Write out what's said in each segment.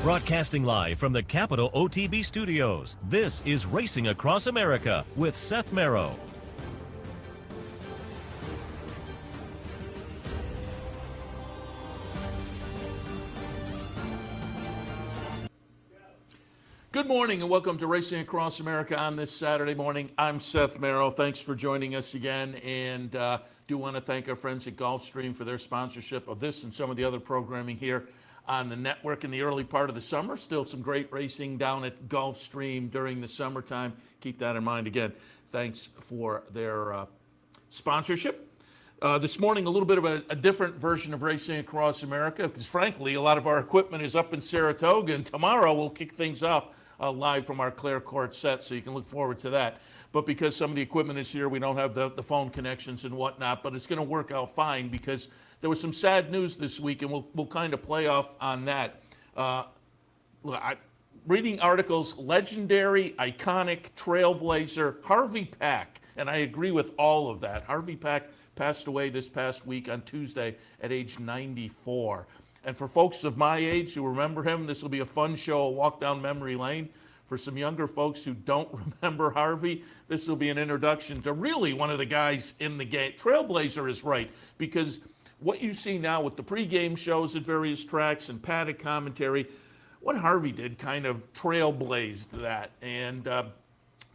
Broadcasting live from the CAPOTE OTB studios, this is Racing Across America with Seth Merrow. Good morning and welcome to Racing Across America on this Saturday morning. I'm Seth Merrow. Thanks for joining us again, and do want to thank our friends at Gulfstream for their sponsorship of this and some of the other programming here on the network in the early part of the summer. Still some great racing down at Gulfstream during the summertime. Keep that in mind. Again, thanks for their sponsorship. This morning, a little bit of a different version of Racing Across America, because frankly, a lot of our equipment is up in Saratoga, and tomorrow we'll kick things off live from our Clare Court set, so you can look forward to that. But because some of the equipment is here, we don't have the phone connections and whatnot, but it's going to work out fine because there was some sad news this week, and we'll kind of play off on that. Reading articles, legendary, iconic, trailblazer, Harvey Pack, and I agree with all of that. Harvey Pack passed away this past week on Tuesday at age 94. And for folks of my age who remember him, this will be a fun show, a walk down memory lane. For some younger folks who don't remember Harvey, this will be an introduction to really one of the guys in the game. Trailblazer is right, because what you see now with the pregame shows at various tracks and paddock commentary, what Harvey did kind of trailblazed that. And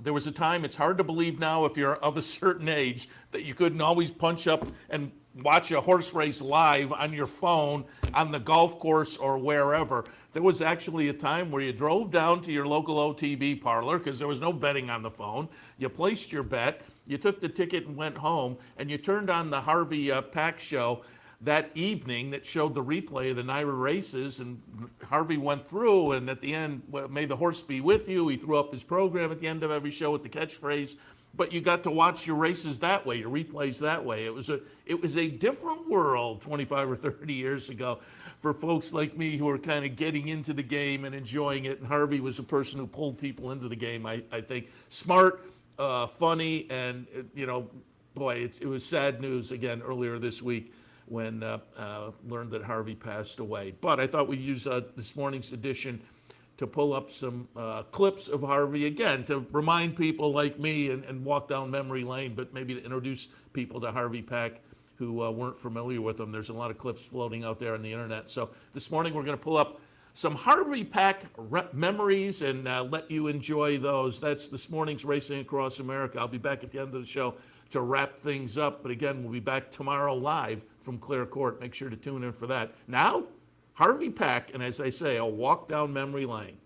there was a time, it's hard to believe now if you're of a certain age, that you couldn't always punch up and watch a horse race live on your phone on the golf course or wherever. There was actually a time where you drove down to your local OTB parlor, because there was no betting on the phone. You placed your bet, you took the ticket and went home, and you turned on the Harvey Pack show that evening that showed the replay of the NYRA races, and Harvey went through, and at the end, well, may the horse be with you. He threw up his program at the end of every show with the catchphrase. But you got to watch your races that way, your replays that way. It was a different world 25 or 30 years ago for folks like me who were kind of getting into the game and enjoying it. And Harvey was a person who pulled people into the game, I think. Smart, funny, and, you know, boy, it was sad news again earlier this week when learned that Harvey passed away. But I thought we'd use this morning's edition to pull up some clips of Harvey, again, to remind people like me and walk down memory lane, but maybe to introduce people to Harvey Pack who weren't familiar with him. There's a lot of clips floating out there on the internet. So this morning we're going to pull up some Harvey Pack memories and let you enjoy those. That's this morning's Racing Across America. I'll be back at the end of the show to wrap things up. But again, we'll be back tomorrow live from Clare Court. Make sure to tune in for that. Now, Harvey Pack, and as I say, a walk down memory lane.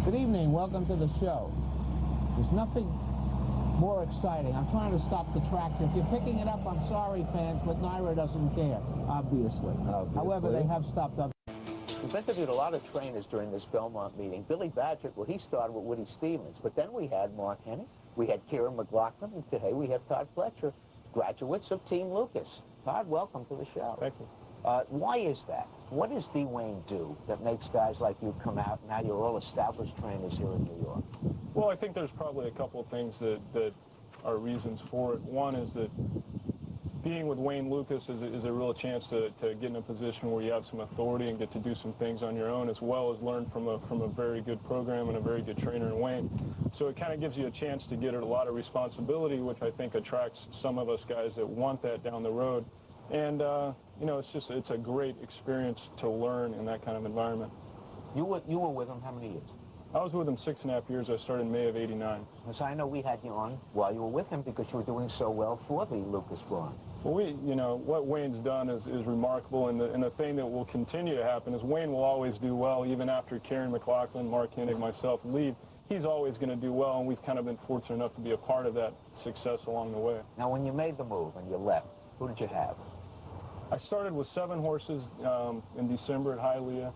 Good evening, welcome to the show. There's nothing more exciting. I'm trying to stop the tractor. If you're picking it up, I'm sorry, fans, but NYRA doesn't care, obviously. However, they have stopped up. We've interviewed a lot of trainers during this Belmont meeting. Billy Badgett, well, he started with Woody Stevens, but then we had Mark Hennig, we had Kieran McLaughlin, and today we have Todd Fletcher, graduates of Team Lucas. Todd, welcome to the show. Thank you. Why is that? What does D-Wayne do that makes guys like you come out? Now you're all established trainers here in New York. Well, I think there's probably a couple of things that are reasons for it. One is that being with Wayne Lucas is a real chance to get in a position where you have some authority and get to do some things on your own, as well as learn from a very good program and a very good trainer in Wayne. So it kind of gives you a chance to get a lot of responsibility, which I think attracts some of us guys that want that down the road. And, you know, it's a great experience to learn in that kind of environment. You were with him how many years? I was with him 6.5 years. I started in May of '89. So I know we had you on while you were with him because you were doing so well for the Lucas Braun. Well, you know, what Wayne's done is remarkable, and the thing that will continue to happen is Wayne will always do well, even after Kieran McLaughlin, Mark Hennig, myself leave. He's always going to do well, and we've kind of been fortunate enough to be a part of that success along the way. Now, when you made the move and you left, who did you have? I started with 7 horses in December at Hialeah.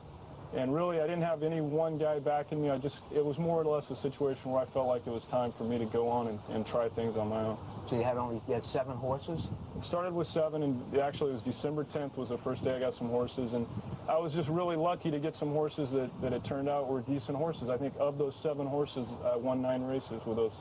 And really, I didn't have any one guy backing me. It was more or less a situation where I felt like it was time for me to go on and try things on my own. So you had 7 horses? It started with 7, and actually it was December 10th was the first day I got some horses, and I was just really lucky to get some horses that it turned out were decent horses. I think of those 7 horses, I won 9 races with those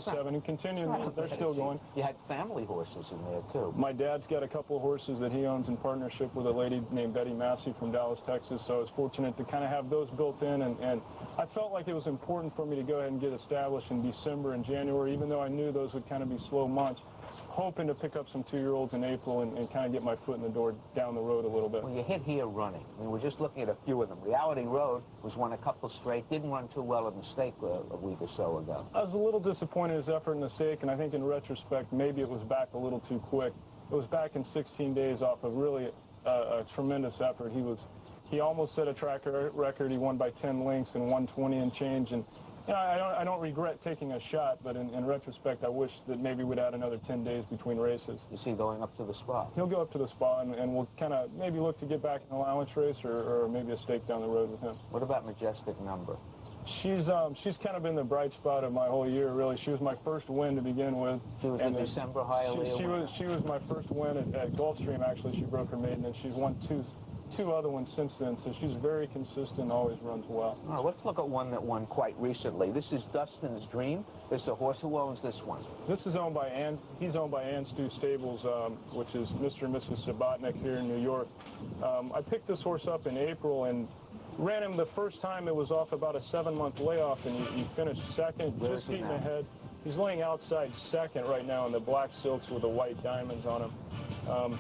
7, and continuing, they're still going. You had family horses in there, too. My dad's got a couple of horses that he owns in partnership with a lady named Betty Massey from Dallas, Texas, so I was fortunate to kind of have those built in, and I felt like it was important for me to go ahead and get established in December and January, even though I knew those would kind of be slow months, hoping to pick up some 2-year-olds in April and kind of get my foot in the door down the road a little bit. Well, you hit here running. I mean, we're just looking at a few of them. Reality Road was won a couple straight, didn't run too well in the stake a week or so ago. I was a little disappointed in his effort in the stake, and I think in retrospect, maybe it was back a little too quick. It was back in 16 days off of really a tremendous effort. He almost set a track record. He won by 10 lengths and 120 and change, and you know, I don't regret taking a shot, but in retrospect, I wish that maybe we'd add another 10 days between races. Is he going up to the Spa? He'll go up to the Spa, and we'll kind of maybe look to get back in an allowance race or maybe a stake down the road with him. What about Majestic Number? She's kind of been the bright spot of my whole year, really. She was my first win to begin with. She was the December Hialeah. She was my first win at Gulfstream, actually. She broke her maiden, and she's won two other ones since then, so she's very consistent, always runs well. All right, let's look at one that won quite recently. This is Dustin's Dream. This is the horse. Who owns this one? This is owned by he's owned by Ann Stu Stables, which is Mr. and Mrs. Sabatnik here in New York. I picked this horse up in April and ran him the first time. It was off about a 7-month layoff, and he finished second, just beating ahead. He's laying outside second right now in the black silks with the white diamonds on him.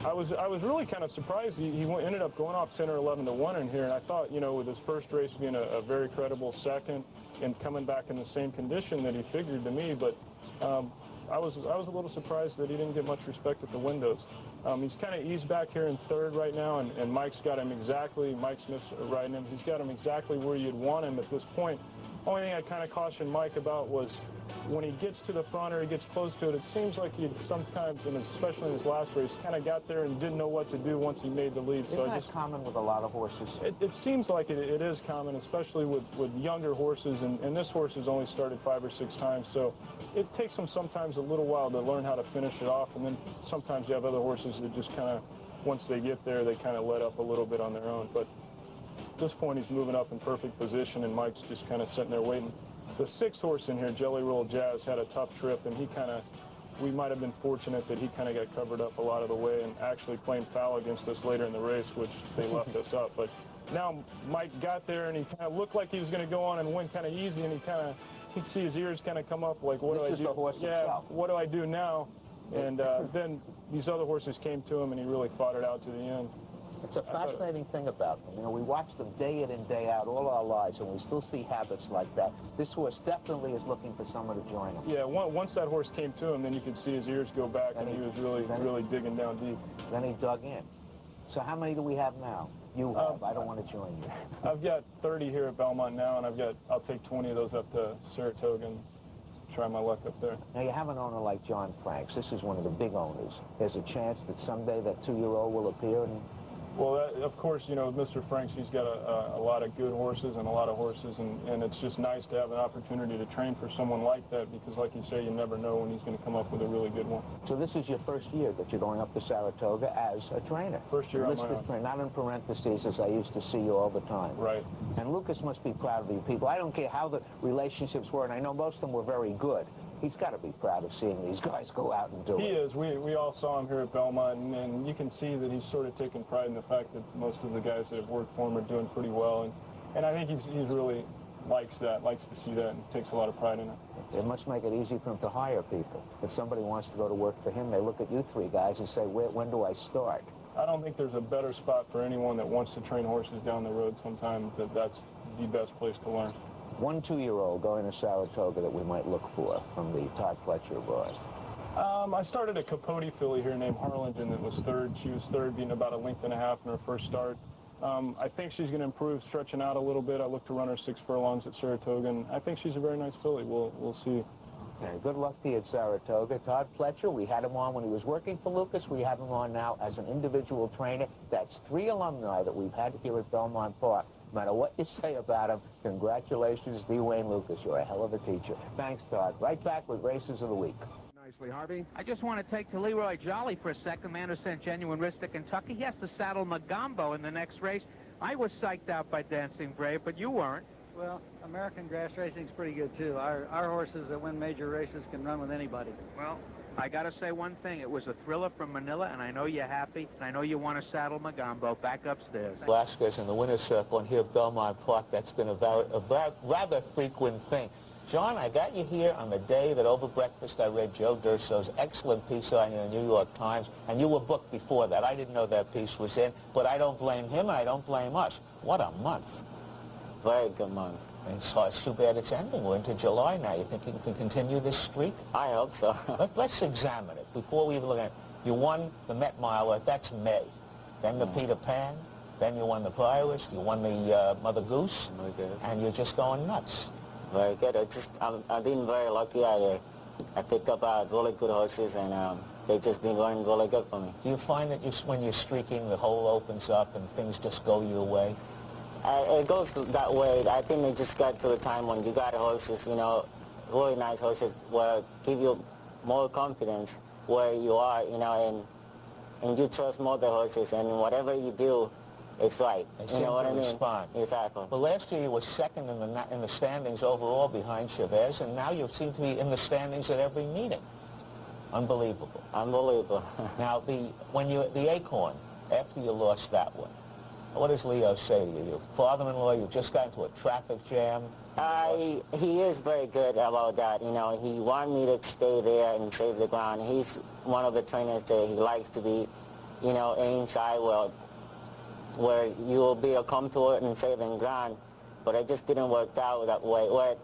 I was really kind of surprised. He ended up going off 10 or 11 to 1 in here, and I thought, you know, with his first race being a very credible second and coming back in the same condition that he figured to me, but I was a little surprised that he didn't get much respect at the windows. He's kind of eased back here in third right now, and Mike's got him exactly, Mike Smith's riding him, he's got him exactly where you'd want him at this point. Only thing I kind of cautioned Mike about was when he gets to the front or he gets close to it, it seems like he sometimes, and especially in his last race, kind of got there and didn't know what to do once he made the lead. Isn't that common with a lot of horses? It seems like it is common, especially with younger horses, and this horse has only started 5 or 6 times, so it takes them sometimes a little while to learn how to finish it off, and then sometimes you have other horses that just kind of, once they get there, they kind of let up a little bit on their own. But at this point, he's moving up in perfect position, and Mike's just kind of sitting there waiting. The 6th horse in here, Jelly Roll Jazz, had a tough trip, and we might have been fortunate that he kind of got covered up a lot of the way and actually playing foul against us later in the race, which they left us up. But now Mike got there, and he kind of looked like he was going to go on and win kind of easy, and he'd see his ears kind of come up like, what do I do? The horse himself. What do I do now? And then these other horses came to him, and he really fought it out to the end. It's a fascinating thing about them. You know, we watch them day in and day out all our lives, and we still see habits like that. This horse definitely is looking for someone to join him. Yeah, once that horse came to him, then you could see his ears go back, and he was really digging down deep. Then he dug in. So how many do we have now? You have. I don't want to join you. I've got 30 here at Belmont now, and I'll take 20 of those up to Saratoga and try my luck up there. Now, you have an owner like John Franks. This is one of the big owners. There's a chance that someday that 2-year-old will appear and... Well, of course, you know, Mr. Franks, he's got a lot of good horses and a lot of horses, and it's just nice to have an opportunity to train for someone like that because, like you say, you never know when he's going to come up with a really good one. So this is your first year that you're going up to Saratoga as a trainer? First year on my own. Not in parentheses, as I used to see you all the time. Right. And Lucas must be proud of you people. I don't care how the relationships were, and I know most of them were very good. He's got to be proud of seeing these guys go out and do it. He is. We all saw him here at Belmont, and you can see that he's sort of taking pride in the fact that most of the guys that have worked for him are doing pretty well. And I think he's really likes to see that, and takes a lot of pride in it. It must make it easy for him to hire people. If somebody wants to go to work for him, they look at you 3 guys and say, when do I start? I don't think there's a better spot for anyone that wants to train horses down the road sometime that's the best place to learn. 1 2-year-old going to Saratoga that we might look for from the Todd Fletcher abroad? I started a Capote filly here named Harlingen that was 3rd. She was 3rd, being about 1.5 lengths in her first start. I think she's going to improve, stretching out a little bit. I look to run her 6 furlongs at Saratoga, and I think she's a very nice filly. We'll see. Okay, good luck to you at Saratoga. Todd Fletcher, we had him on when he was working for Lucas. We have him on now as an individual trainer. That's 3 alumni that we've had here at Belmont Park. No matter what you say about him, congratulations, D. Wayne Lucas. You're a hell of a teacher. Thanks, Todd. Right back with Races of the Week. Nicely, Harvey. I just want to take to Leroy Jolly for a second, man who sent Genuine Wrist to Kentucky. He has to saddle Magambo in the next race. I was psyched out by Dancing Brave, but you weren't. Well, American grass racing's pretty good, too. Our horses that win major races can run with anybody. Well, I got to say one thing. It was a thriller from Manila, and I know you're happy, and I know you want to saddle Magambo back upstairs. Velazquez in the winner's circle, and here at Belmont Park, that's been a rather frequent thing. John, I got you here on the day that over breakfast I read Joe D'Urso's excellent piece on you in the New York Times, and you were booked before that. I didn't know that piece was in, but I don't blame him, and I don't blame us. What a month. Very good month. And so it's too bad it's ending. We're into July now. You think you can continue this streak? I hope so. Let's examine it before we even look at it. You won the Met Miler, that's May. Then the Peter Pan. Then you won the Prioress. You won the Mother Goose. And you're just going nuts. Very good. I've been very lucky. I picked up really good horses, and they've just been running really good for me. Do you find that when you're streaking, the hole opens up and things just go your way? It goes that way. I think it just got to the time when you got horses, you know, really nice horses, where give you more confidence where you are, you know, and you trust more the horses, and whatever you do, it's right. You know what I mean? Respond. Exactly. Well, last year you were second in the standings overall behind Chavez, and now you seem to be in the standings at every meeting. Unbelievable. Unbelievable. Now, the Acorn, after you lost that one, what does Leo say to you? Your father-in-law, you just got into a traffic jam. He is very good about that. You know, he wanted me to stay there and save the ground. He's one of the trainers that he likes to be, you know, inside where you will be able to come to it and save the ground. But it just didn't work out that way. Where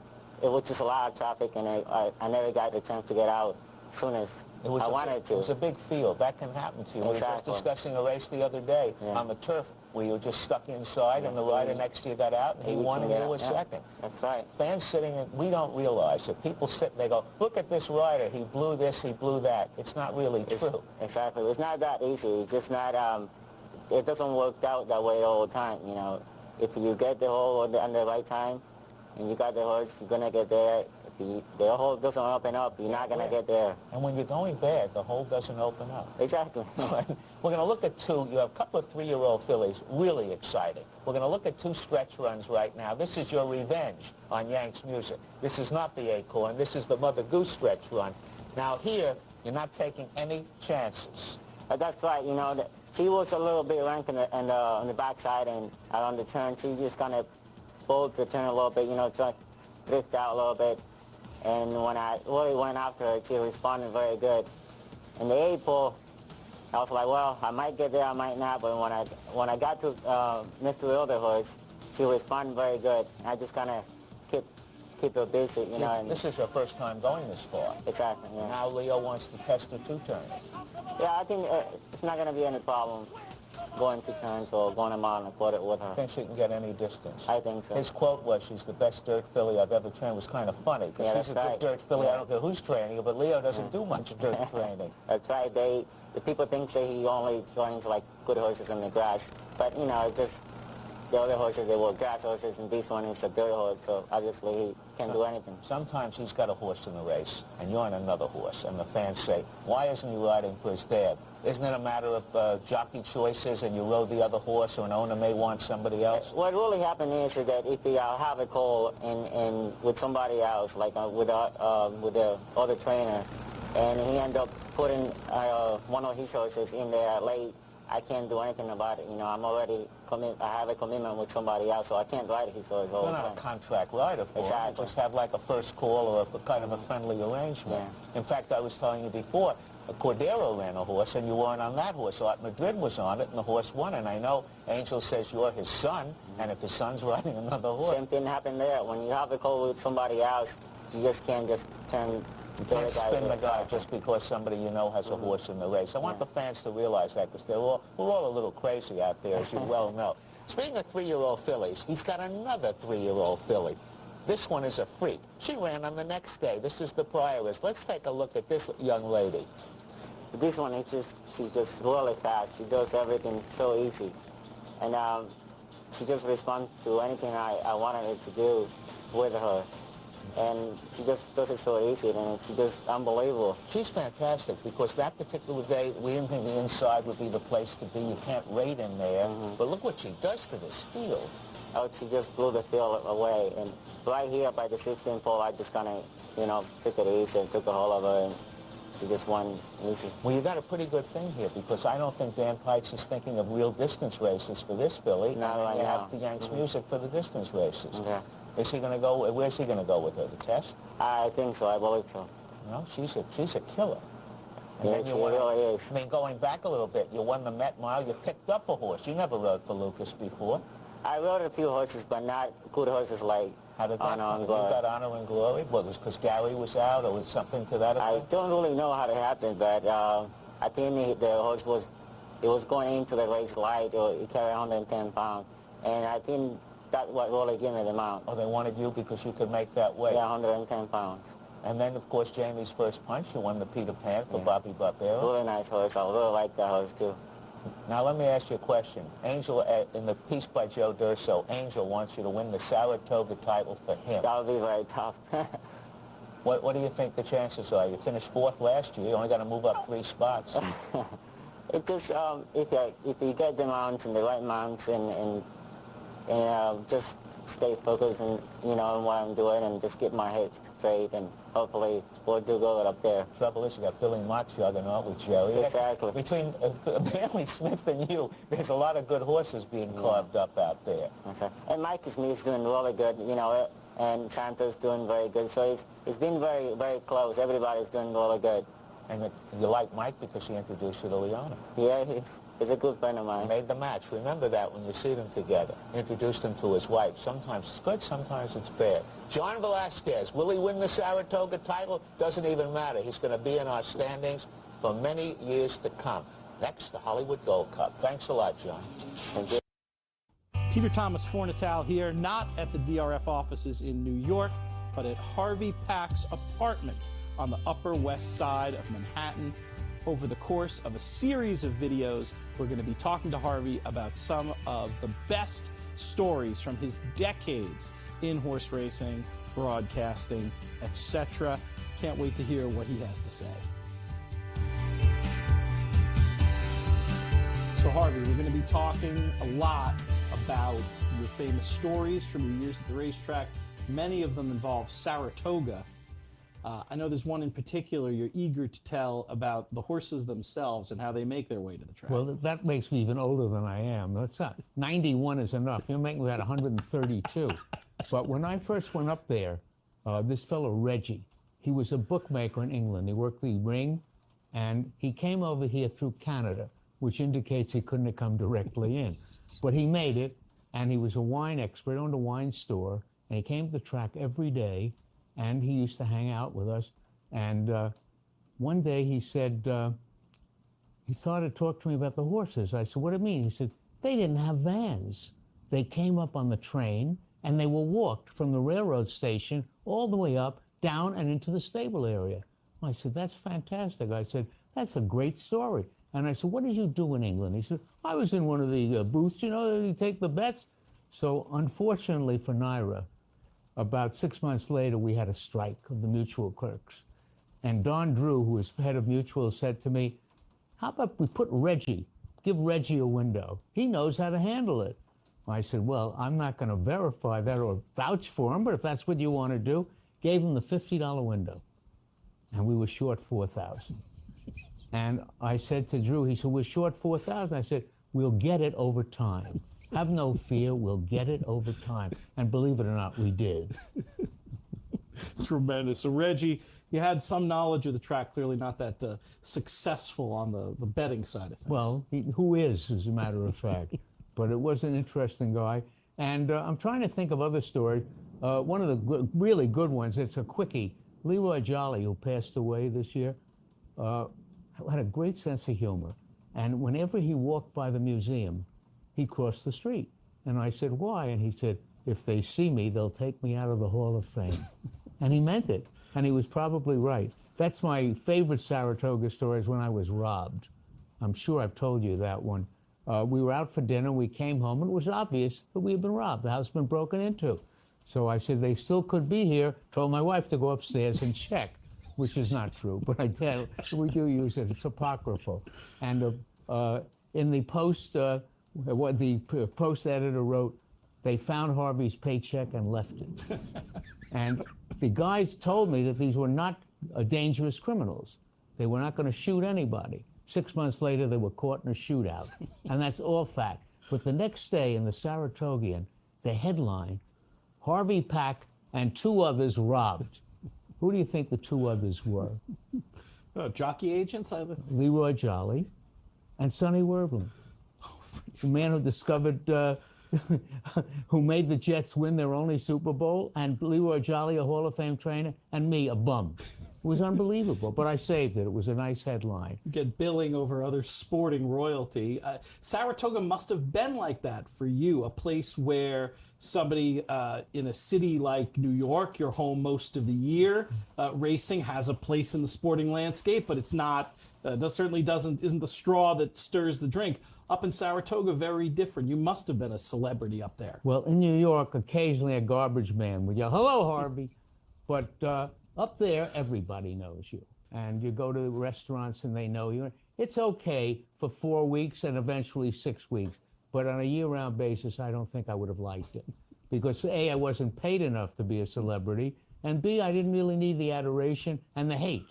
it was just a lot of traffic, and I never got the chance to get out as soon as I wanted to. It was a big field. That can happen to you. Exactly. We were just discussing a race the other day on the turf, where you were just stuck inside, and the rider next to you got out, and he won, and you were second. That's right. Fans sitting, we don't realize that people sit, they go, look at this rider, he blew this, he blew that. It's not really true. Exactly. It's not that easy. It's just not, it doesn't work out that way all the time, you know. If you get the hole at the right time, and you got the horse, you're going to get there. If the hole doesn't open up, you're not going to get there. And when you're going bad, the hole doesn't open up. Exactly. We're going to look at two. You have a couple of 3-year-old fillies, really exciting. We're going to look at two stretch runs right now. This is your revenge on Yanks Music. This is not the Acorn. This is the Mother Goose stretch run. Now here, you're not taking any chances. That's right. You know, she was a little bit rank on the backside, and on the turn, she just kind of pulled the turn a little bit, you know, trying to drift out a little bit. And when I really went after her, she responded very good. In the 8-pull, I was like, well, I might get there, I might not. But when I got to Mr. Wilderhorse, she responded very good. I just kind of keep her busy, you know. And this is your first time going this far. Exactly, yeah. Now Leo wants to test the 2-turn. Yeah, I think it's not going to be any problem going 2 turns or going a mile and a quarter with her. I think she can get any distance. I think so. His quote was, she's the best dirt filly I've ever trained, was kind of funny. Because she's a good dirt filly, I don't care who's training her, but Leo doesn't do much dirt training. That's right. The people think that he only trains like good horses in the grass. But, you know, just the other horses, they were grass horses, and this one is a dirt horse, so obviously he can't do anything. Sometimes he's got a horse in the race, and you're on another horse, and the fans say, why isn't he riding for his dad? Isn't it a matter of jockey choices, and you rode the other horse, or an owner may want somebody else? What really happened is that if you have a call in with somebody else, like with the other trainer, and he ended up putting one of his horses in there late, I can't do anything about it. You know, I have a commitment with somebody else, so I can't ride his horse all the time. You're not a contract rider for him. You just have like a first call or a kind of a friendly arrangement. Yeah. In fact, I was telling you before, Cordero ran a horse, and you weren't on that horse. So Madrid was on it, and the horse won. And I know Angel says you're his son, and if his son's riding another horse... Same thing happened there. When you have a call with somebody else, you just can't just turn... You can't spin the guy just because somebody you know has a horse in the race. I want the fans to realize that, because we're all a little crazy out there, as you well know. Speaking of 3-year-old fillies, he's got another 3-year-old filly. This one is a freak. She ran on the next day. This is the Prioress. Let's take a look at this young lady. This one, she's just really fast. She does everything so easy. And she just responds to anything I wanted her to do with her. And she just does it so easy, and she's just unbelievable. She's fantastic, because that particular day, we didn't think the inside would be the place to be. You can't rate in there. But look what she does to this field. Oh, she just blew the field away. And right here by the 16 pole, I just kind of, you know, took it easy and took a hold of her, and she just won easy. Well, you got a pretty good thing here, because I don't think Dan Pikes is thinking of real distance races for this filly. Not right you now. have the Yanks music for the distance races. Yeah. Is he going to go, where's he going to go with her, the test? I think so, I believe so. No, she's a killer. And Yeah, then she you won, really is. I mean, going back a little bit, you won the Met Mile, you picked up a horse. You never rode for Lucas before. I rode a few horses, but not good horses like How did that Honor come? and Glory. You got Honor and Glory? Well, was because Gary was out, or was something to that I effect? don't really know how it happened, but I think the horse was going into the race light, or he carried 110 pounds, and I think that's what really gave me the mount. Oh, they wanted you because you could make that weight. Yeah, 110 pounds. And then, of course, Jamie's First Punch, you won the Peter Pan for Bobby Barbero. Really nice horse. I really like that horse, too. Now, let me ask you a question. Angel, in the piece by Joe Durso, Angel wants you to win the Saratoga title for him. That would be very tough. What do you think the chances are? You finished 4th last year. You only got to move up 3 spots. It just, if you get the mounts and the right mounts and just stay focused and, you know, on what I'm doing, and just get my head straight, and hopefully we'll do good up there. Trouble is, you got Billy Mott juggernaut with Jerry. Exactly. Between Bailey Smith and you, there's a lot of good horses being carved up out there. Okay. And Mike Smith's doing really good, you know, and Santos doing very good. So it's been very, very close. Everybody's doing really good. And you like Mike because he introduced you to Leona. Yeah, he's a good friend of mine. Made the match. Remember that when you see them together. Introduced him to his wife. Sometimes it's good, sometimes it's bad. John Velazquez, will he win the Saratoga title? Doesn't even matter. He's going to be in our standings for many years to come. Next, the Hollywood Gold Cup. Thanks a lot, John. Thank you. Peter Thomas Fornatal here, not at the DRF offices in New York, but at Harvey Pack's apartment on the Upper West Side of Manhattan. Over the course of a series of videos, we're going to be talking to Harvey about some of the best stories from his decades in horse racing, broadcasting, etc. Can't wait to hear what he has to say. So Harvey, we're going to be talking a lot about your famous stories from your years at the racetrack. Many of them involve Saratoga. I know there's one in particular you're eager to tell about the horses themselves and how they make their way to the track. Well, that makes me even older than I am. That's not, 91 is enough. You're making me at 132. But when I first went up there, this fellow Reggie, he was a bookmaker in England. He worked the ring, and he came over here through Canada, which indicates he couldn't have come directly in. But he made it, and he was a wine expert, owned a wine store, and he came to the track every day, and he used to hang out with us. And one day he said, he started to talk to me about the horses. I said, what do you mean? He said, they didn't have vans. They came up on the train, and they were walked from the railroad station all the way up, down, and into the stable area. I said, that's fantastic. I said, that's a great story. And I said, what did you do in England? He said, I was in one of the booths, you know, you take the bets. So unfortunately for Naira, about 6 months later, we had a strike of the mutual clerks. And Don Drew, who was head of mutual, said to me, how about we put Reggie, give Reggie a window. He knows how to handle it. I said, well, I'm not going to verify that or vouch for him, but if that's what you want to do, gave him the $50 window. And we were short 4,000. And I said to Drew, he said, we're short 4,000. I said, we'll get it over time. Have no fear, we'll get it over time. And believe it or not, we did. Tremendous. So Reggie, you had some knowledge of the track, clearly not that successful on the betting side of things. Well, who is, as a matter of fact. But it was an interesting guy. And I'm trying to think of other stories. One of the really good ones, it's a quickie. Leroy Jolly, who passed away this year, had a great sense of humor. And whenever he walked by the museum, he crossed the street. And I said, why? And he said, if they see me, they'll take me out of the Hall of Fame. And he meant it. And he was probably right. That's my favorite Saratoga story, is when I was robbed. I'm sure I've told you that one. We were out for dinner. We came home, and it was obvious that we had been robbed. The house had been broken into. So I said, they still could be here. Told my wife to go upstairs and check, which is not true, but I tell we do use it. It's apocryphal. And in the Post, what the Post editor wrote, they found Harvey's paycheck and left it. And the guys told me that these were not dangerous criminals. They were not going to shoot anybody. 6 months later, they were caught in a shootout. And that's all fact. But the next day in the Saratogian, the headline, Harvey Pack and 2 others robbed. Who do you think the 2 others were? Jockey agents? Leroy Jolly and Sonny Werblin, the man who discovered, who made the Jets win their only Super Bowl, and Leroy Jolly, a Hall of Fame trainer, and me, a bum. It was unbelievable, but I saved it. It was a nice headline. You get billing over other sporting royalty. Saratoga must have been like that for you, a place where somebody in a city like New York, you're home most of the year. Racing has a place in the sporting landscape, but it's not, certainly isn't the straw that stirs the drink. Up in Saratoga, very different. You must have been a celebrity up there. Well, in New York, occasionally a garbage man would yell, "Hello, Harvey." But up there, everybody knows you. And you go to restaurants and they know you. It's okay for 4 weeks and eventually 6 weeks. But on a year-round basis, I don't think I would have liked it. Because A, I wasn't paid enough to be a celebrity, and B, I didn't really need the adoration and the hate.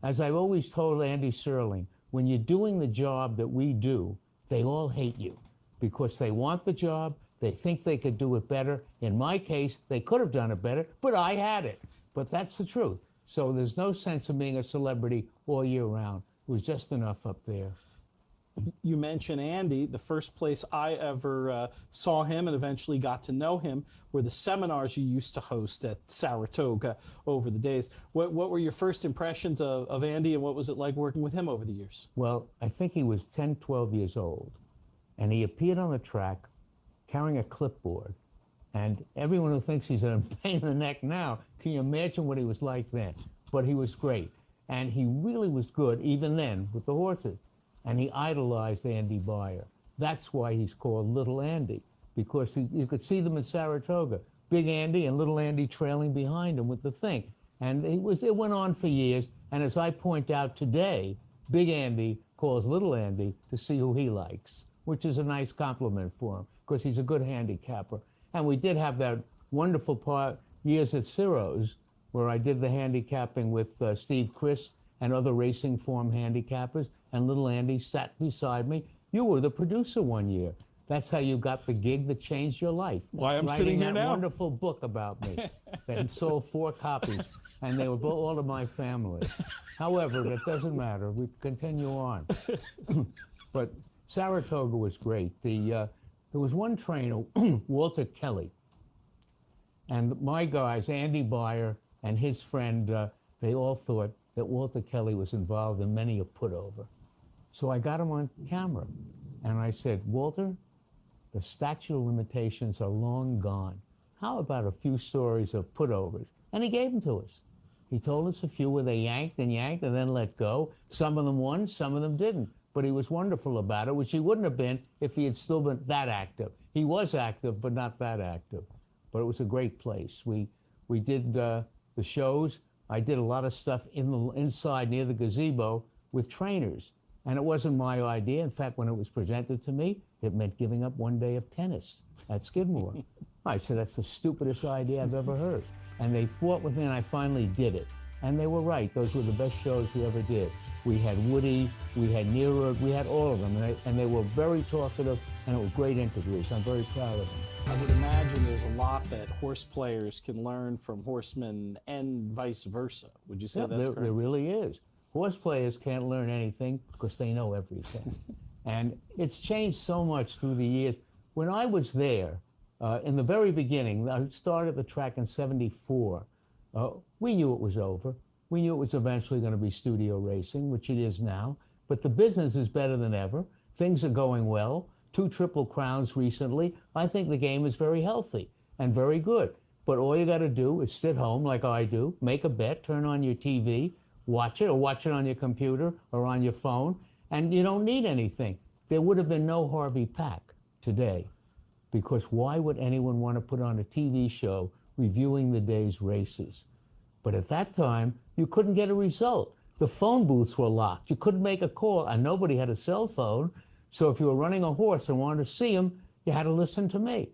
As I've always told Andy Serling, when you're doing the job that we do, they all hate you because they want the job, they think they could do it better. In my case, they could have done it better, but I had it. But that's the truth. So there's no sense of being a celebrity all year round. It was just enough up there. You mentioned Andy. The first place I ever saw him and eventually got to know him were the seminars you used to host at Saratoga over the days. What were your first impressions of Andy, and what was it like working with him over the years? Well, I think he was 10, 12 years old, and he appeared on the track carrying a clipboard. And everyone who thinks he's a pain in the neck now, can you imagine what he was like then? But he was great. And he really was good, even then, with the horses. And he idolized Andy Byer. That's why he's called Little Andy, because you could see them in Saratoga, Big Andy and Little Andy trailing behind him with the thing. And it went on for years. And as I point out today, Big Andy calls Little Andy to see who he likes, which is a nice compliment for him, because he's a good handicapper. And we did have that wonderful years at Ciro's, where I did the handicapping with Steve Chris and other racing form handicappers, and Little Andy sat beside me. You were the producer one year. That's how you got the gig that changed your life. Why I'm sitting here now. Writing that wonderful book about me that sold 4 copies, and they were all of my family. However, that doesn't matter. We continue on. But Saratoga was great. There was one trainer, Walter Kelly, and my guys, Andy Byer and his friend, they all thought that Walter Kelly was involved in many a put-over. So I got him on camera, and I said, "Walter, the statute of limitations are long gone. How about a few stories of put-overs?" And he gave them to us. He told us a few where they yanked and then let go. Some of them won, some of them didn't. But he was wonderful about it, which he wouldn't have been if he had still been that active. He was active, but not that active. But it was a great place. We did the shows. I did a lot of stuff inside near the gazebo with trainers. And it wasn't my idea. In fact, when it was presented to me, it meant giving up one day of tennis at Skidmore. I said, that's the stupidest idea I've ever heard. And they fought with me, and I finally did it. And they were right. Those were the best shows we ever did. We had Woody, we had Nero, we had all of them, and they were very talkative, and it was great interviews. I'm very proud of them. I would imagine there's a lot that horse players can learn from horsemen and vice versa. Would you say that's correct? There really is. Horse players can't learn anything because they know everything. And it's changed so much through the years. When I was there, in the very beginning, I started the track in '74. We knew it was over. We knew it was eventually going to be studio racing, which it is now. But the business is better than ever. Things are going well. 2 Triple Crowns recently. I think the game is very healthy and very good. But all you got to do is sit home like I do, make a bet, turn on your TV, watch it, or watch it on your computer or on your phone, and you don't need anything. there would have been no Harvey Pack today, because why would anyone want to put on a TV show reviewing the day's races? But at that time, you couldn't get a result. The phone booths were locked. You couldn't make a call, and nobody had a cell phone. So if you were running a horse and wanted to see him, you had to listen to me.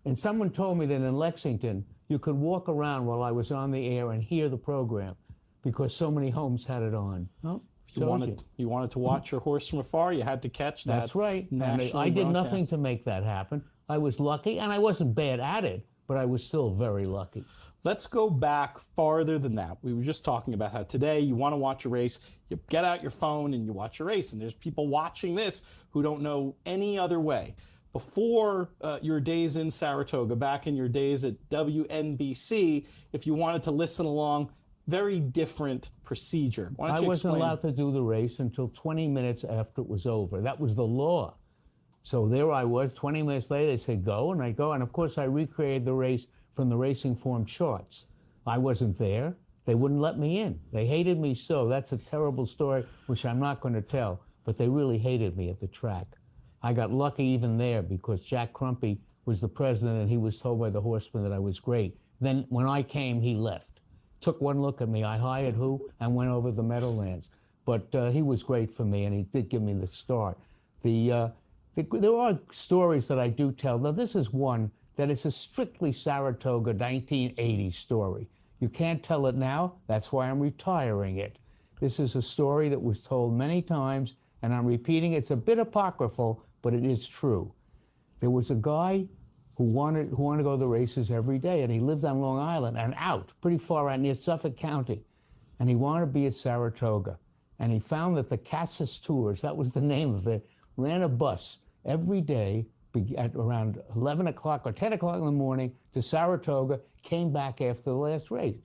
And someone told me that in Lexington, you could walk around while I was on the air and hear the program because so many homes had it on. Oh, you wanted to watch your horse from afar, you had to catch that. That's right. And I did nothing to make that happen. I was lucky, and I wasn't bad at it, but I was still very lucky. Let's go back farther than that. We were just talking about how today you want to watch a race, you get out your phone and you watch a race, and there's people watching this who don't know any other way. Before your days in Saratoga, back in your days at WNBC, if you wanted to listen along, very different procedure. Why don't you wasn't explain? allowed to do the race until 20 minutes after it was over. That was the law. So there I was, 20 minutes later, they said go, and I go, and of course I recreated the race from the racing form charts. I wasn't there. They wouldn't let me in. They hated me so. That's a terrible story, which I'm not going to tell, but they really hated me at the track. I got lucky even there because Jack Crumpy was the president, and he was told by the horsemen that I was great. Then when I came, he left. Took one look at me. I hired who and went over the Meadowlands. But he was great for me, and he did give me the start. There are stories that I do tell. Now, this is one that is a strictly Saratoga 1980 story. You can't tell it now. That's why I'm retiring it. This is a story that was told many times, and I'm repeating it. It's a bit apocryphal, but it is true. There was a guy who wanted to go to the races every day, and he lived on Long Island and out, pretty far out near Suffolk County, and he wanted to be at Saratoga. And he found that the Cassis Tours, that was the name of it, ran a bus every day at around 11 o'clock or 10 o'clock in the morning to Saratoga, came back after the last race.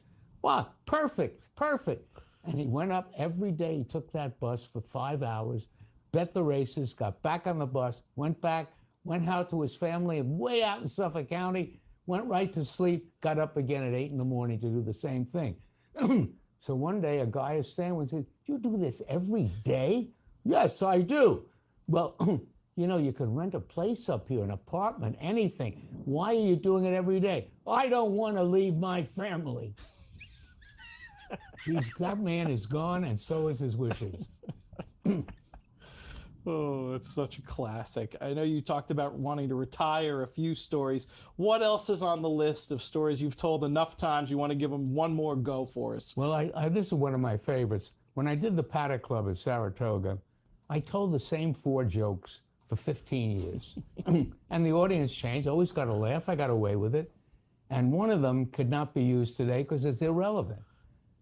Wow, perfect, perfect. And he went up every day. He took that bus for 5 hours, bet the races, got back on the bus, went back, went out to his family way out in Suffolk County, went right to sleep, got up again at 8 in the morning to do the same thing. So one day a guy is standing and said, "You do this every day?" "Yes, I do." "Well, you know, you could rent a place up here, an apartment, anything. Why are you doing it every day?" "I don't want to leave my family." That man is gone, and so is his wishes. Oh, it's such a classic. I know you talked about wanting to retire a few stories. What else is on the list of stories you've told enough times you want to give them one more go for us? Well, this is one of my favorites. When I did the Paddock Club at Saratoga, I told the same 4 jokes for 15 years. And the audience changed. I always got a laugh. I got away with it. And one of them could not be used today because it's irrelevant.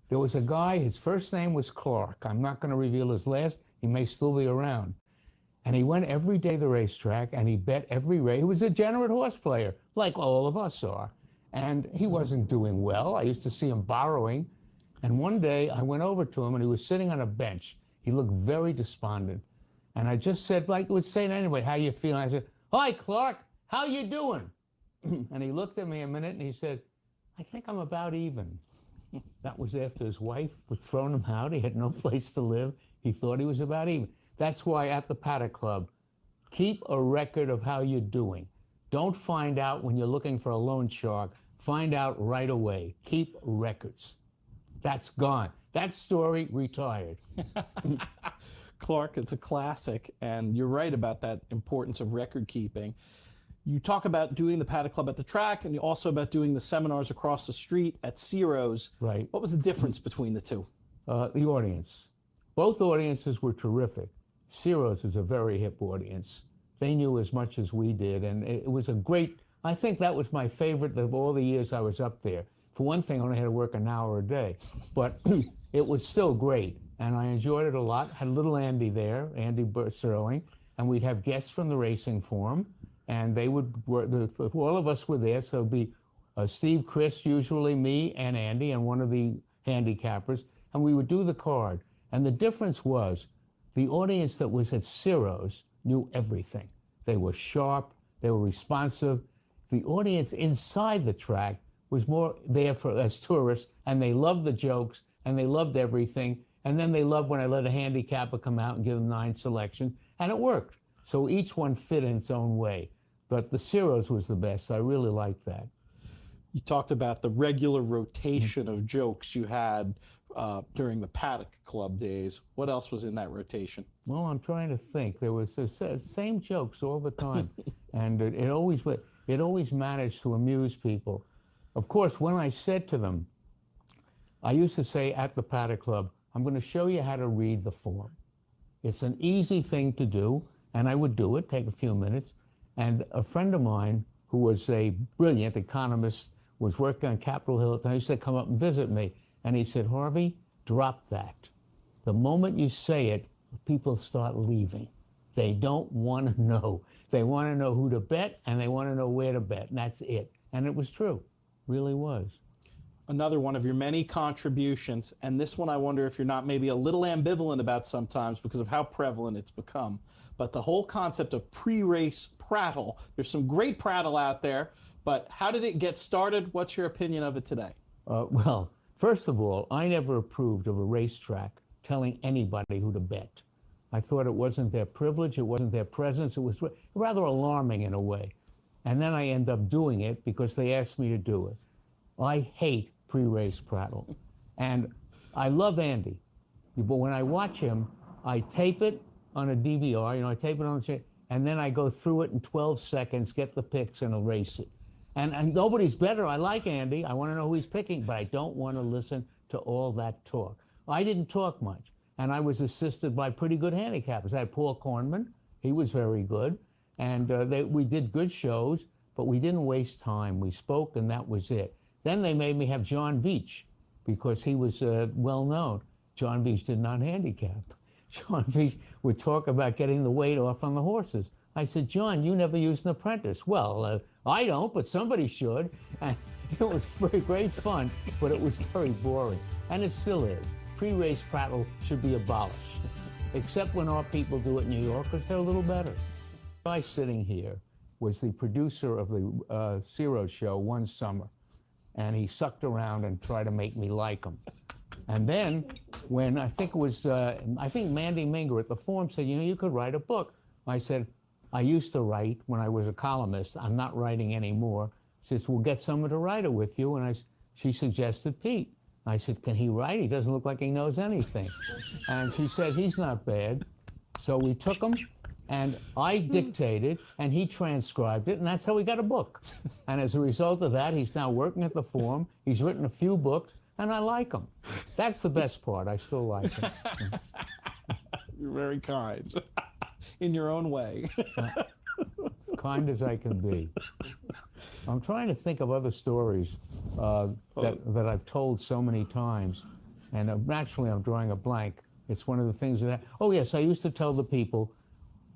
There was a guy, his first name was Clark. I'm not going to reveal his last. He may still be around. And he went every day to the racetrack, and he bet every race. He was a degenerate horse player, like all of us are. And he wasn't doing well. I used to see him borrowing. And one day, I went over to him, and he was sitting on a bench. He looked very despondent. And I just said, like I would say to anybody, "How you feeling?" I said, "Hi, Clark, how you doing?" And he looked at me a minute, and he said, "I think I'm about even." That was after his wife had thrown him out. He had no place to live. He thought he was about even. That's why at the Paddock Club, keep a record of how you're doing. Don't find out when you're looking for a loan shark. Find out right away. Keep records. That's gone. That story retired. Clark, it's a classic, and you're right about that importance of record keeping. You talk about doing the Paddock Club at the track, and also about doing the seminars across the street at Ciro's. Right. What was the difference between the two? The audience. Both audiences were terrific. Ciro's is a very hip audience. They knew as much as we did, and it was a great, I think that was my favorite of all the years I was up there. For one thing, I only had to work an hour a day, but it was still great, and I enjoyed it a lot. Had little Andy there, Andy Sterling, and we'd have guests from the racing forum, and they would work, all of us were there, so it'd be Steve, Chris, usually me and Andy, and one of the handicappers, and we would do the card. And the difference was, the audience that was at Ciro's knew everything. They were sharp, they were responsive. The audience inside the track was more there as tourists, and they loved the jokes, and they loved everything. And then they loved when I let a handicapper come out and give them 9 selection, and it worked. So each one fit in its own way. But the Ciro's was the best. I really liked that. You talked about the regular rotation of jokes you had during the Paddock Club days. What else was in that rotation? Well, I'm trying to think. There was the same jokes all the time, and it always managed to amuse people. Of course, when I said to them, I used to say at the Paddock Club, I'm going to show you how to read the form. It's an easy thing to do, and I would do it, take a few minutes. And a friend of mine, who was a brilliant economist, was working on Capitol Hill, and he used to come up and visit me. And he said, Harvey, drop that. The moment you say it, people start leaving. They don't want to know. They want to know who to bet, and they want to know where to bet, and that's it. And it was true, really was. Another one of your many contributions, and this one I wonder if you're not maybe a little ambivalent about sometimes because of how prevalent it's become, but the whole concept of pre-race prattle. There's some great prattle out there, but how did it get started? What's your opinion of it today? Well, first of all, I never approved of a racetrack telling anybody who to bet. I thought it wasn't their privilege, it wasn't their presence, it was rather alarming in a way. And then I end up doing it because they asked me to do it. I hate pre-race prattle. And I love Andy, but when I watch him, I tape it on a DVR, I tape it on the, and then I go through it in 12 seconds, get the picks, and erase it. And nobody's better. I like Andy. I want to know who he's picking, but I don't want to listen to all that talk. I didn't talk much, and I was assisted by pretty good handicappers. I had Paul Kornman. He was very good, and we did good shows, but we didn't waste time. We spoke, and that was it. Then they made me have John Veach, because he was well known. John Veach did not handicap. John Veach would talk about getting the weight off on the horses. I said, John, you never used an apprentice. Well, I don't, but somebody should. And it was great fun, but it was very boring. And it still is. Pre-race prattle should be abolished, except when our people do it in New York, because they're a little better. The guy sitting here was the producer of the Ciro show one summer, and he sucked around and tried to make me like him. And then, when I think it was, I think Mandy Minger at the Forum said, you could write a book. I said, I used to write when I was a columnist. I'm not writing anymore. She says, we'll get someone to write it with you. And she suggested Pete. I said, can he write? He doesn't look like he knows anything. And she said, he's not bad. So we took him, and I dictated, and he transcribed it, and that's how we got a book. And as a result of that, he's now working at the Forum. He's written a few books, and I like him. That's the best part. I still like him. You're very kind. In your own way. As kind as I can be. I'm trying to think of other stories that I've told so many times, and naturally I'm drawing a blank. It's one of the things that, oh yes, I used to tell the people,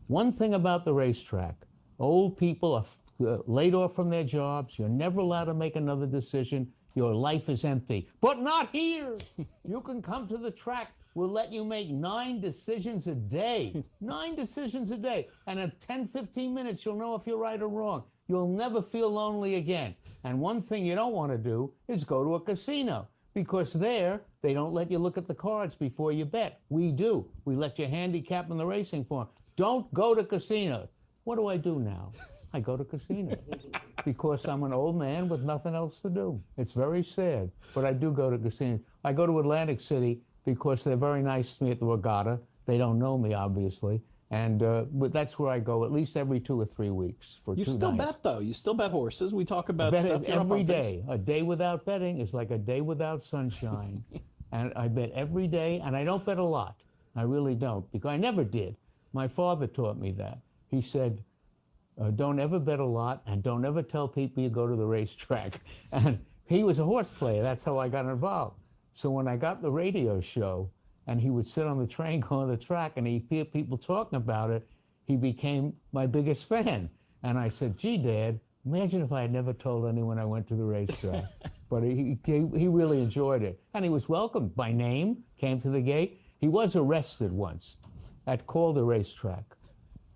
one thing about the racetrack, old people are laid off from their jobs, you're never allowed to make another decision, your life is empty. But not here! You can come to the track, we'll let you make 9 decisions a day. 9 decisions a day. And in 10, 15 minutes, you'll know if you're right or wrong. You'll never feel lonely again. And one thing you don't want to do is go to a casino, because there, they don't let you look at the cards before you bet. We do. We let you handicap in the racing form. Don't go to casinos. What do I do now? I go to casinos because I'm an old man with nothing else to do. It's very sad, but I do go to casinos. I go to Atlantic City because they're very nice to me at the regatta. They don't know me, obviously. And but that's where I go at least every 2 or 3 weeks for 2 nights. You still bet, though. You still bet horses. We talk about stuff every day. A day without betting is like a day without sunshine. And I bet every day, and I don't bet a lot. I really don't, because I never did. My father taught me that. He said, don't ever bet a lot, and don't ever tell people you go to the racetrack. And he was a horse player. That's how I got involved. So when I got the radio show, and he would sit on the train going to the track, and he'd hear people talking about it, he became my biggest fan. And I said, gee, Dad, imagine if I had never told anyone I went to the racetrack. But he really enjoyed it. And he was welcomed by name, came to the gate. He was arrested once at Calder Racetrack.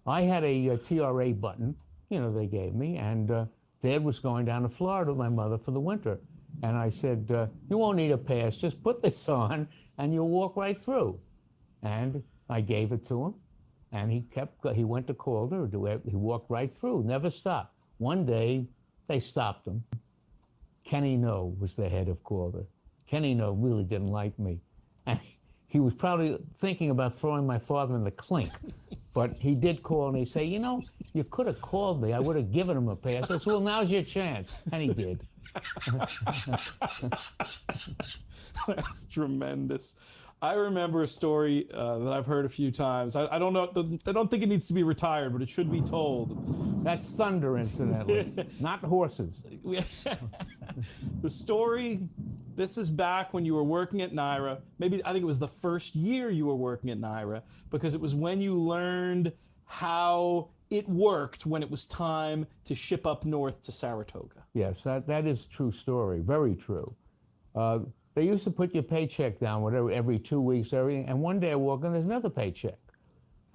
I had a TRA button, they gave me, and Dad was going down to Florida with my mother for the winter. And I said, you won't need a pass, just put this on, and you'll walk right through. And I gave it to him, And he went to Calder, he walked right through, never stopped. One day, they stopped him. Kenny No was the head of Calder. Kenny No really didn't like me. And he was probably thinking about throwing my father in the clink. But he did call and he said, you know, you could have called me. I would have given him a pass. I said, well, now's your chance. And he did. That's tremendous. I remember a story that I've heard a few times. I don't know. I don't think it needs to be retired, but it should be told. That's thunder, incidentally, not horses. The story, this is back when you were working at NYRA. Maybe, I think it was the first year you were working at NYRA, because it was when you learned how it worked when it was time to ship up north to Saratoga. Yes, that is a true story, very true. They used to put your paycheck down, whatever, every 2 weeks, and one day I walk in, there's another paycheck.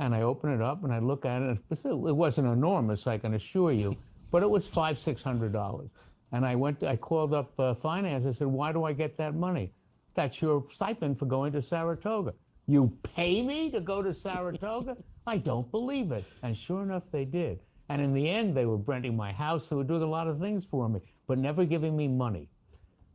And I open it up and I look at it, it wasn't enormous, I can assure you, but it was $500-600. And I called up finance, I said, why do I get that money? That's your stipend for going to Saratoga. You pay me to go to Saratoga? I don't believe it. And sure enough, they did. And in the end, they were renting my house, they were doing a lot of things for me, but never giving me money.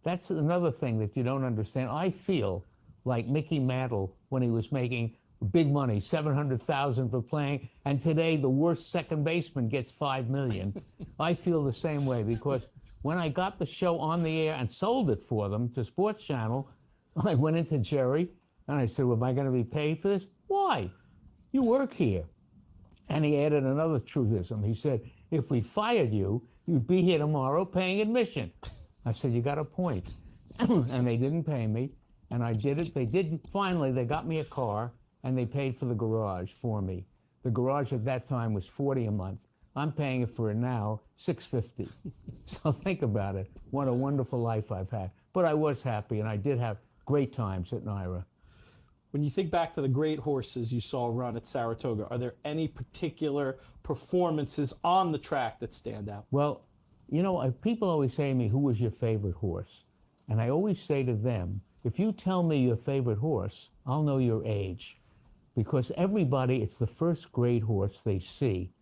That's another thing that you don't understand. I feel like Mickey Mantle when he was making big money, $700,000 for playing, and today the worst second baseman gets $5 million. I feel the same way, because when I got the show on the air and sold it for them to Sports Channel, I went into Jerry and I said, well, am I going to be paid for this? Why? You work here. And he added another truthism. He said, if we fired you, you'd be here tomorrow paying admission. I said, you got a point. And they didn't pay me, and I did it. Finally, they got me a car, and they paid for the garage for me. The garage at that time was $40 a month. I'm paying it for it now, $650. So think about it. What a wonderful life I've had. But I was happy, and I did have great times at NYRA. When you think back to the great horses you saw run at Saratoga, are there any particular performances on the track that stand out? Well, you know, people always say to me, who was your favorite horse? And I always say to them, if you tell me your favorite horse, I'll know your age. Because everybody, it's the first great horse they see.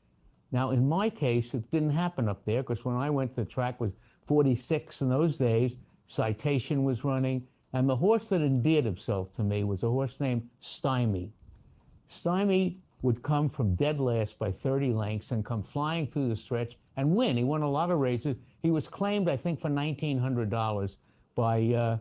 Now, in my case, it didn't happen up there, because when I went to the track was 46 in those days, Citation was running, and the horse that endeared himself to me was a horse named Stymie. Stymie would come from dead last by 30 lengths and come flying through the stretch and win. He won a lot of races. He was claimed, I think, for $1,900 by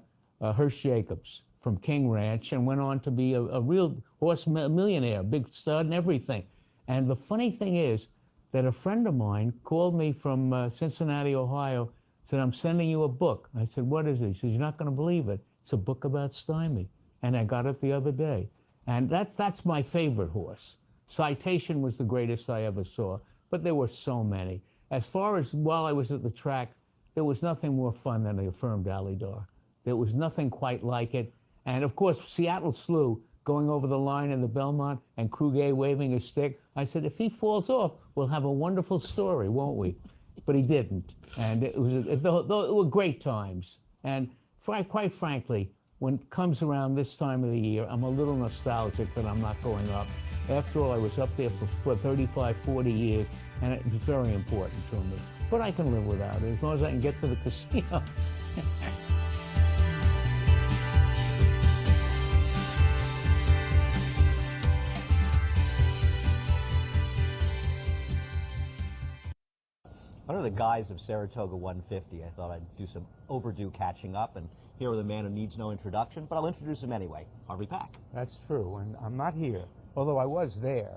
Hirsch Jacobs from King Ranch, and went on to be a real horse millionaire, big stud and everything. And the funny thing is that a friend of mine called me from Cincinnati, Ohio, said, I'm sending you a book. I said, what is it? He says, you're not going to believe it. It's a book about Stymie. And I got it the other day. And that's my favorite horse. Citation was the greatest I ever saw, but there were so many. As far as while I was at the track, there was nothing more fun than the affirmed Alydar. There was nothing quite like it. And of course, Seattle Slew going over the line in the Belmont and Kruger waving his stick. I said, if he falls off, we'll have a wonderful story, won't we? But he didn't. And it were great times. And quite frankly, when it comes around this time of the year, I'm a little nostalgic that I'm not going up. After all, I was up there for 35, 40 years, and it was very important to me. But I can live without it, as long as I can get to the casino. Under the guise of Saratoga 150, I thought I'd do some overdue catching up and here with a man who needs no introduction, but I'll introduce him anyway, Harvey Pack. That's true, and I'm not here, although I was there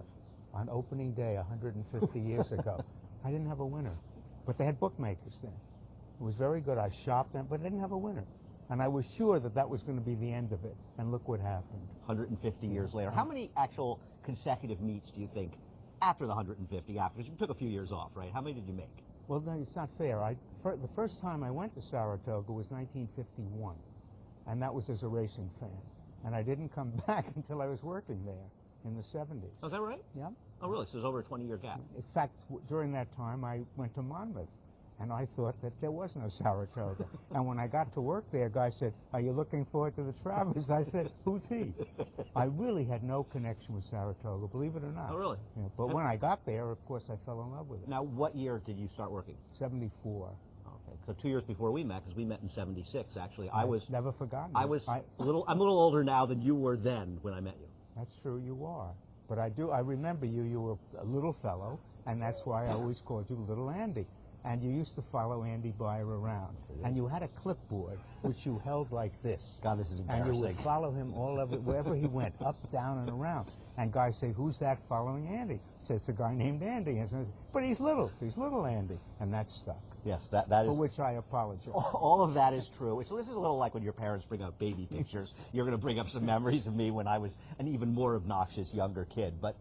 on opening day 150 years ago. I didn't have a winner, but they had bookmakers then. It was very good. I shopped them, but I didn't have a winner. And I was sure that that was going to be the end of it, and look what happened. 150 years later. How many actual consecutive meets do you think after the 150, after? Because you took a few years off, right? How many did you make? Well, no, it's not fair. The first time I went to Saratoga was 1951, and that was as a racing fan. And I didn't come back until I was working there in the 70s. Oh, is that right? Yeah. Oh, really? So there's over a 20-year gap. In fact, during that time, I went to Monmouth And I thought that there was no Saratoga. And when I got to work there, a guy said, "Are you looking forward to the Travers?" I said, "Who's he?" I really had no connection with Saratoga, believe it or not. Oh, really? Yeah, but when I got there, of course, I fell in love with it. Now, what year did you start working? 74. Okay, so 2 years before we met, because we met in 76, actually. I was never forgotten. I'm a little older now than you were then when I met you. That's true, you are. But I remember you. You were a little fellow, and that's why I always called you Little Andy. And you used to follow Andy Byer around. And you had a clipboard, which you held like this. God, this is embarrassing. And you would follow him all over, wherever he went, up, down, and around. And guys say, "Who's that following Andy?" I said, "It's a guy named Andy." And so, "But he's little Andy." And that stuck. Yes, that is... For which I apologize. All of that is true. So this is a little like when your parents bring up baby pictures. You're going to bring up some memories of me when I was an even more obnoxious younger kid. But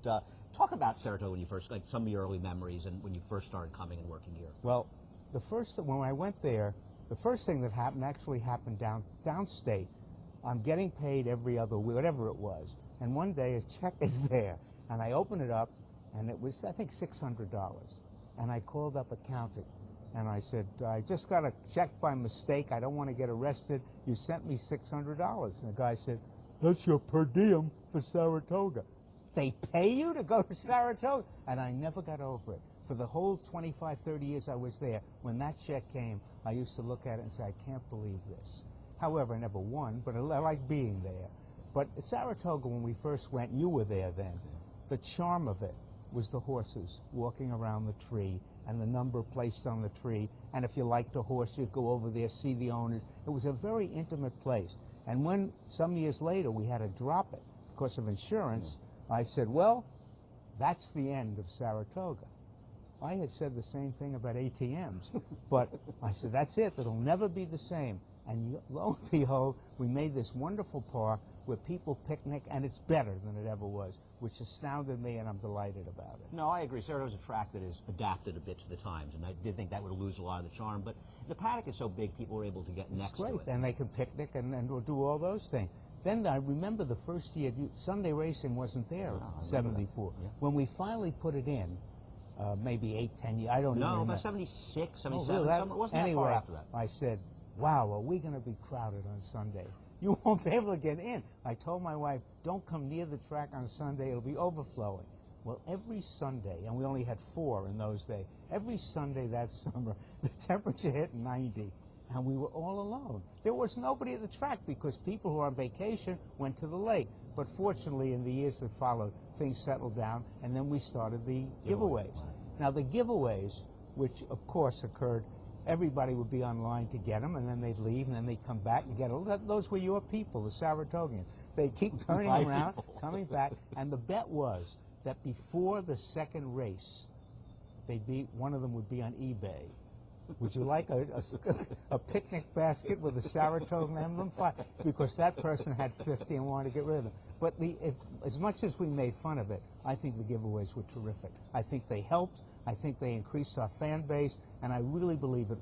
talk about Saratoga when you first, like some of your early memories and when you first started coming and working here. Well, when I went there, the first thing that actually happened downstate. I'm getting paid every other week, whatever it was. And one day a check is there, and I open it up, and it was, I think, $600. And I called up accounting, and I said, "I just got a check by mistake. I don't want to get arrested. You sent me $600. And the guy said, "That's your per diem for Saratoga." They pay you to go to Saratoga? And I never got over it. For the whole 25, 30 years I was there, when that check came, I used to look at it and say, "I can't believe this." However, I never won, but I like being there. But at Saratoga, when we first went, you were there then, the charm of it was the horses walking around the tree and the number placed on the tree. And if you liked a horse, you'd go over there, see the owners. It was a very intimate place. And when, some years later, we had to drop it because of insurance, I said, "Well, that's the end of Saratoga." I had said the same thing about ATMs, but I said, "That's it. It'll never be the same." And lo and behold, we made this wonderful park where people picnic, and it's better than it ever was, which astounded me, and I'm delighted about it. No, I agree. Saratoga's a track that is adapted a bit to the times, and I did think that would lose a lot of the charm. But the paddock is so big, people were able to get next to it. And they can picnic and do all those things. Then I remember the first year, Sunday racing wasn't there, 74. Yeah. When we finally put it in, maybe 8, 10 years, I don't know. No, about 76, 77, it wasn't that far after that. I said, "Wow, are we going to be crowded on Sundays? You won't be able to get in." I told my wife, "Don't come near the track on Sunday, it'll be overflowing." Well, every Sunday, and we only had 4 in those days, every Sunday that summer, the temperature hit 90, and we were all alone. There was nobody at the track because people who were on vacation went to the lake. But fortunately, in the years that followed, things settled down, and then we started the giveaways. Now, the giveaways, which of course occurred, everybody would be online to get them, and then they'd leave, and then they'd come back and get them. Those were your people, the Saratogians. They keep turning around, coming back, and the bet was that before the second race, one of them would be on eBay. Would you like a picnic basket with a Saratoga emblem? Because that person had 50 and wanted to get rid of them. But as much as we made fun of it, I think the giveaways were terrific. I think they helped. I think they increased our fan base, and I really believe it.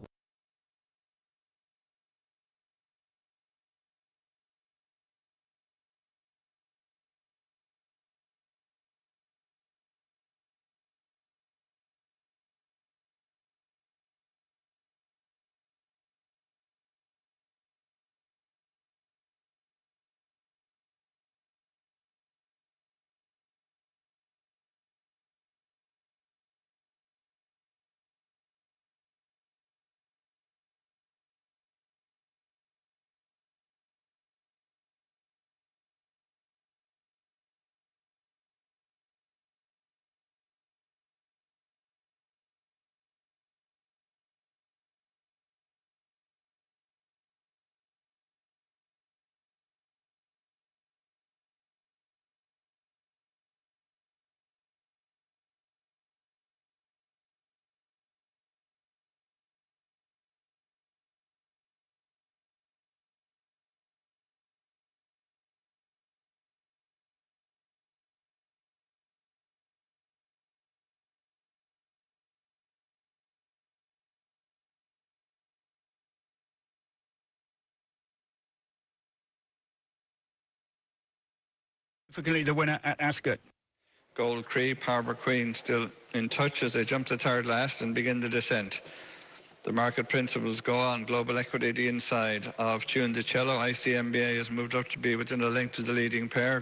Significantly the winner at Ascot. Gold Creek, Harbour Queen still in touch as they jump to third last and begin the descent. The market principles go on. Global equity the inside of June DiCello. ICMBA has moved up to be within a length of the leading pair.